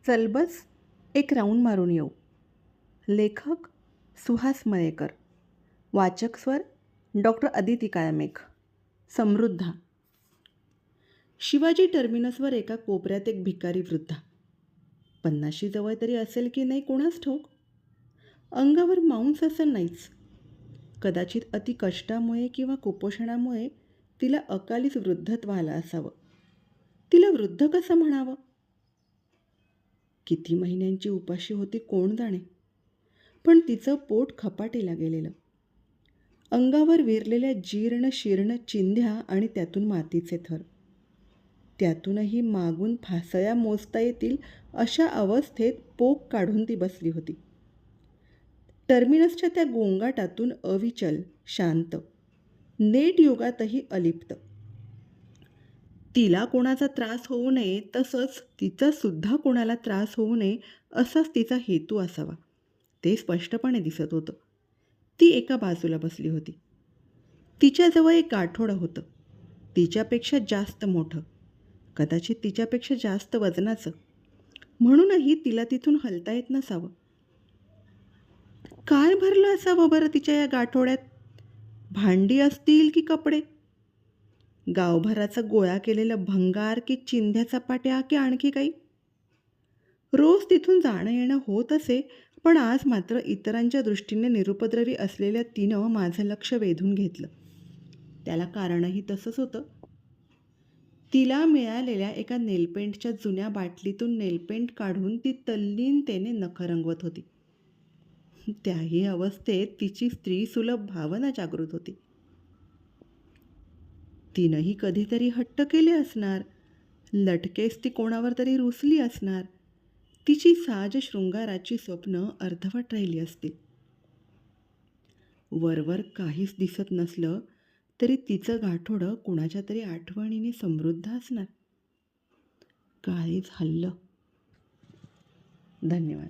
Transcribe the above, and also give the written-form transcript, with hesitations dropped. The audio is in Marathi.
चल बस एक राऊंड मारून येऊ. लेखक सुहास मयेकर. वाचक स्वर डॉक्टर अदिती काळमेघ. समृद्धा. शिवाजी टर्मिनसवर एका कोपऱ्यात एक भिकारी वृद्धा. 50शी जवळ तरी असेल की नाही कोणास ठाऊक. अंगावर मांस असं नाहीच. कदाचित अति कष्टामुळे किंवा कुपोषणामुळे तिला अकालीच वृद्धत्व आलं असावं. तिला वृद्ध कसं म्हणावं? किती महिन्यांची उपाशी होती कोण जाणे. पण तिचं पोट खपाटीला गेलेलं. अंगावर विरलेल्या जीर्ण शीर्ण चिंध्या आणि त्यातून मातीचे थर. त्यातूनही मागून फासया मोजता येतील अशा अवस्थेत पोक काढून ती बसली होती. टर्मिनसच्या त्या गोंगाटातून अविचल, शांत, नेट युगातही अलिप्त. तिला कोणाचा त्रास होऊ नये, तसंच तिचा सुद्धा कोणाला त्रास होऊ नये असाच तिचा हेतू असावा, ते स्पष्टपणे दिसत होतं. ती एका बाजूला बसली होती. तिच्याजवळ एक गाठोडं होतं. तिच्यापेक्षा जास्त मोठं, कदाचित तिच्यापेक्षा जास्त वजनाचं. म्हणूनही तिला तिथून हलता येत नसावं. काय भरलं असावं बरं तिच्या या गाठोड्यात? भांडी असतील की कपडे? गावभराचा गोळा केलेलं भंगार की चिंध्या चपाट्या की आणखी काही? रोज तिथून जाणं येणं होत असे, पण आज मात्र इतरांच्या दृष्टीने निरुपद्रवी असलेल्या तिनं माझं लक्ष वेधून घेतलं. त्याला कारणही तसंच होतं. तिला मिळालेल्या एका नेलपेंटच्या जुन्या बाटलीतून नेलपेंट काढून ती तल्लीनतेने नखं रंगवत होती. त्याही अवस्थेत तिची स्त्रीसुलभ भावना जागृत होती. तिनंही कधीतरी हट्ट केले असणार. लटकेस ती कोणावर तरी रुसली असणार. तिची साज शृंगाराची स्वप्न अर्धवट राहिली असतील. वरवर काहीच दिसत नसलं तरी तिचं गाठोडं कुणाच्या तरी आठवणीने समृद्ध असणार. काळीज हललं. धन्यवाद.